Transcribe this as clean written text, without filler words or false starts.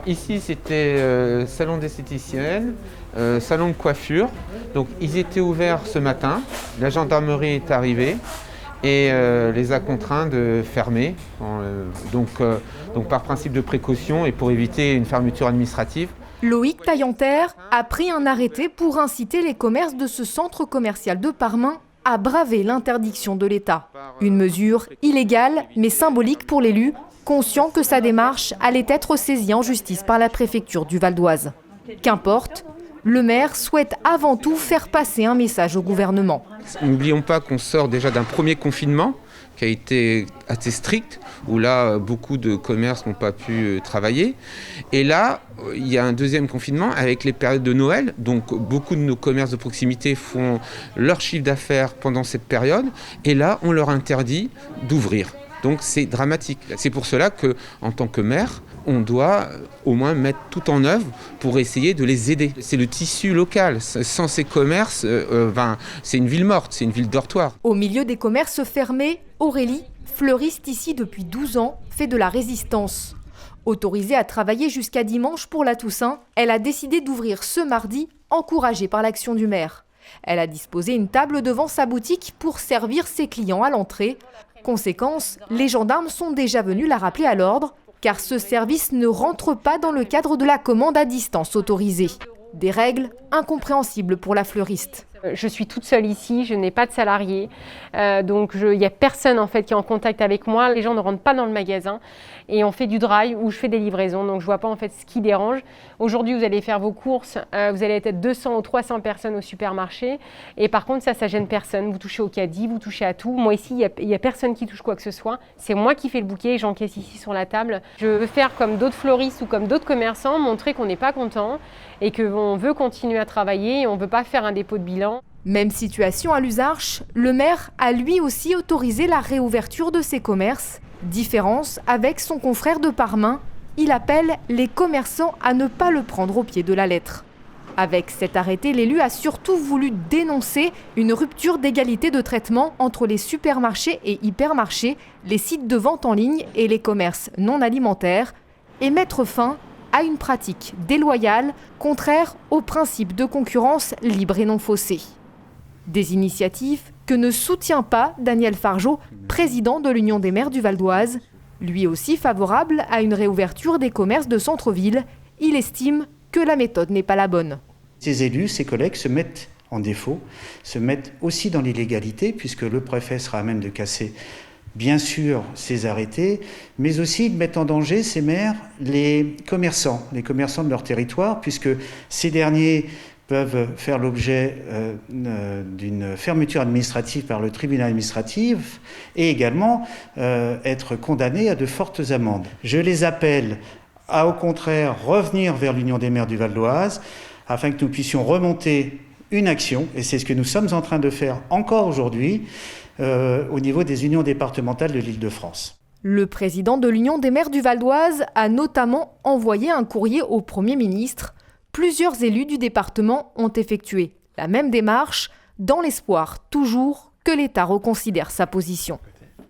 Ici, c'était salon d'esthéticienne, salon de coiffure. Donc, ils étaient ouverts ce matin. La gendarmerie est arrivée et les a contraints de fermer. Donc, par principe de précaution et pour éviter une fermeture administrative. Loïc Taillanterre a pris un arrêté pour inciter les commerces de ce centre commercial de Parmain à braver l'interdiction de l'État. Une mesure illégale mais symbolique pour l'élu, conscient que sa démarche allait être saisie en justice par la préfecture du Val-d'Oise. Qu'importe, le maire souhaite avant tout faire passer un message au gouvernement. N'oublions pas qu'on sort déjà d'un premier confinement qui a été assez strict, où là, beaucoup de commerces n'ont pas pu travailler. Et là, il y a un deuxième confinement avec les périodes de Noël. Donc, beaucoup de nos commerces de proximité font leur chiffre d'affaires pendant cette période. Et là, on leur interdit d'ouvrir. Donc, c'est dramatique. C'est pour cela qu'en tant que maire, on doit au moins mettre tout en œuvre pour essayer de les aider. C'est le tissu local. Sans ces commerces, c'est une ville morte, c'est une ville dortoir. Au milieu des commerces fermés, Aurélie, fleuriste ici depuis 12 ans, fait de la résistance. Autorisée à travailler jusqu'à dimanche pour la Toussaint, elle a décidé d'ouvrir ce mardi, encouragée par l'action du maire. Elle a disposé une table devant sa boutique pour servir ses clients à l'entrée. Conséquence, les gendarmes sont déjà venus la rappeler à l'ordre, car ce service ne rentre pas dans le cadre de la commande à distance autorisée. Des règles incompréhensibles pour la fleuriste. Je suis toute seule ici, je n'ai pas de salariés, donc il n'y a personne en fait qui est en contact avec moi. Les gens ne rentrent pas dans le magasin et on fait du drive où je fais des livraisons, donc je ne vois pas en fait ce qui dérange. Aujourd'hui, vous allez faire vos courses, vous allez être 200 ou 300 personnes au supermarché et par contre ça gêne personne. Vous touchez au caddie, vous touchez à tout. Moi ici, il n'y a personne qui touche quoi que ce soit. C'est moi qui fais le bouquet, j'encaisse ici sur la table. Je veux faire comme d'autres fleuristes ou comme d'autres commerçants, montrer qu'on n'est pas content et qu'on veut continuer à travailler et on ne veut pas faire un dépôt de bilan. Même situation à Luzarches, le maire a lui aussi autorisé la réouverture de ses commerces. Différence avec son confrère de Parmain, il appelle les commerçants à ne pas le prendre au pied de la lettre. Avec cet arrêté, l'élu a surtout voulu dénoncer une rupture d'égalité de traitement entre les supermarchés et hypermarchés, les sites de vente en ligne et les commerces non alimentaires, et mettre fin à une pratique déloyale, contraire au principe de concurrence libre et non faussée. Des initiatives que ne soutient pas Daniel Fargeot, président de l'Union des maires du Val-d'Oise. Lui aussi favorable à une réouverture des commerces de centre-ville, il estime que la méthode n'est pas la bonne. Ces élus, ces collègues se mettent en défaut, se mettent aussi dans l'illégalité puisque le préfet sera à même de casser bien sûr ces arrêtés, mais aussi de mettre en danger ces maires, les commerçants de leur territoire, puisque ces derniers peuvent faire l'objet d'une fermeture administrative par le tribunal administratif et également être condamnés à de fortes amendes. Je les appelle à, au contraire, revenir vers l'Union des maires du Val-d'Oise afin que nous puissions remonter une action, et c'est ce que nous sommes en train de faire encore aujourd'hui, au niveau des unions départementales de l'Île-de-France. Le président de l'Union des maires du Val-d'Oise a notamment envoyé un courrier au Premier ministre. Plusieurs élus du département ont effectué la même démarche, dans l'espoir toujours que l'État reconsidère sa position.